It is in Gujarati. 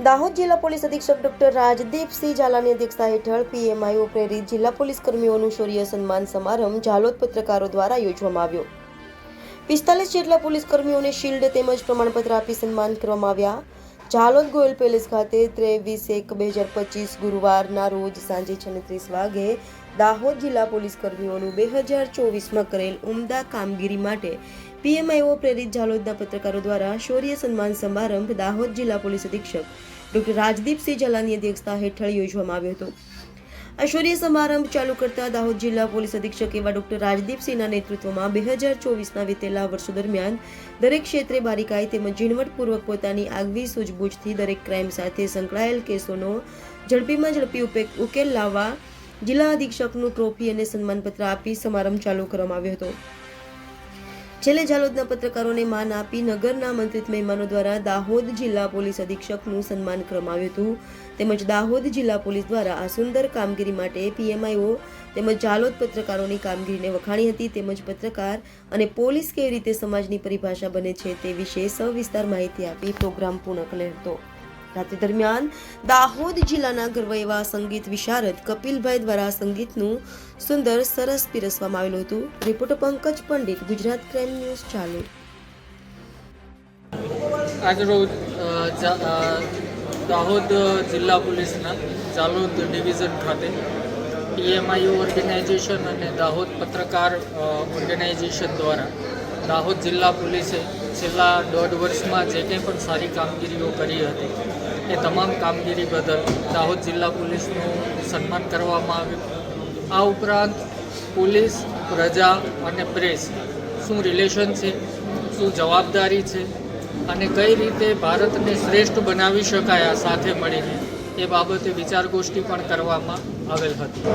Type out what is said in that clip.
દાહોદ જિલ્લા પોલીસ અધિક્ષક ડોક્ટર રાજદીપસિંહ ઝાલાની અધ્યક્ષતા હેઠળ પીએમઆઈઓ પ્રેરિત જિલ્લા પોલીસ કર્મીઓનું શૌર્ય સન્માન સમારંભ ઝાલોદ પત્રકારો દ્વારા યોજવામાં આવ્યો। 45 જેટલા પોલીસ કર્મીઓને શિલ્ડ તેમજ પ્રમાણપત્ર આપી સન્માન કરવામાં આવ્યા। ઝાલોદ ગોયલ પેલેસ ખાતે 23/1/2025 ગુરુવારના રોજ સાંજે 6:30 વાગે દાહોદ જિલ્લા પોલીસ કર્મીઓનું 2024માં કરેલ ઉમદા કામગીરી માટે પીએમઆઈઓ પ્રેરિત ઝાલોદના પત્રકારો દ્વારા શૌર્ય સન્માન સમારંભ દાહોદ જિલ્લા પોલીસ અધિક્ષક ડોક્ટર રાજદીપસિંહ ઝાલાની અધ્યક્ષતા હેઠળ યોજવામાં આવ્યો હતો। આ શૌર્ય સમારંભ ચાલુ કરતા દાહોદ જિલ્લા પોલીસ અધિક્ષક એવા ડોક્ટર રાજદીપસિંહના નેતૃત્વમાં 2024ના વીતેલા વર્ષો દરમિયાન દરેક ક્ષેત્રે બારીકાઈ તેમજ ઝીણવટપૂર્વક પોતાની આગવી સૂઝબૂછથી દરેક ક્રાઇમ સાથે સંકળાયેલ કેસોનો ઝડપી ઉકેલ લાવવા જિલ્લા અધિક્ષકનું ટ્રોફી અને સન્માનપત્ર આપી સમારંભ ચાલુ કરવામાં આવ્યો હતો। છેલ્લે ઝાલોદના પત્રકારોને માન આપી નગરના આમંત્રિત મહેમાનો દ્વારા દાહોદ જિલ્લા પોલીસ અધિક્ષકનું સન્માન કરવામાં આવ્યું હતું। તેમજ દાહોદ જિલ્લા પોલીસ દ્વારા આ સુંદર કામગીરી માટે પીએમઆઈઓ તેમજ ઝાલોદ પત્રકારોની કામગીરીને વખાણી હતી। તેમજ પત્રકાર અને પોલીસ કેવી રીતે સમાજની પરિભાષા બને છે તે વિશે સવિસ્તાર માહિતી આપી પ્રોગ્રામ પૂર્ણ કરેલ હતો। રાત્રિ દરમિયાન દાહોદ જિલ્લાના ગર્વ એવા સંગીત વિશારદ કપિલભાઈ દ્વારા સંગીતનું સુંદર સરસ પીરસવામાં આવેલું હતું। Reporter Pankaj Pandit, Gujarat crime news, ચાલુ। આજરોજ દાહોદ જિલ્લા પોલીસના ઝાલોદ ડિવિઝન ખાતે પીએમઆઈઓ ઓર્ગેનાઇઝેશન અને દાહોદ પત્રકાર ઓર્ગેનાઇઝેશન દ્વારા દાહોદ જિલ્લા પોલીસે છેલ્લા 1.5 વર્ષમાં જે કંઈ પણ સારી કામગીરીઓ કરી હતી એ તમામ કામગીરી બદલ દાહોદ જિલ્લા પોલીસનું સન્માન કરવામાં આવ્યું। આ ઉપરાંત પોલીસ, પ્રજા અને પ્રેસ શું રિલેશન છે, શું જવાબદારી છે અને કઈ રીતે ભારતને શ્રેષ્ઠ બનાવી શકાય આ સાથે મળીને એ બાબતે વિચાર ગોષ્ઠી પણ કરવામાં આવેલ હતી।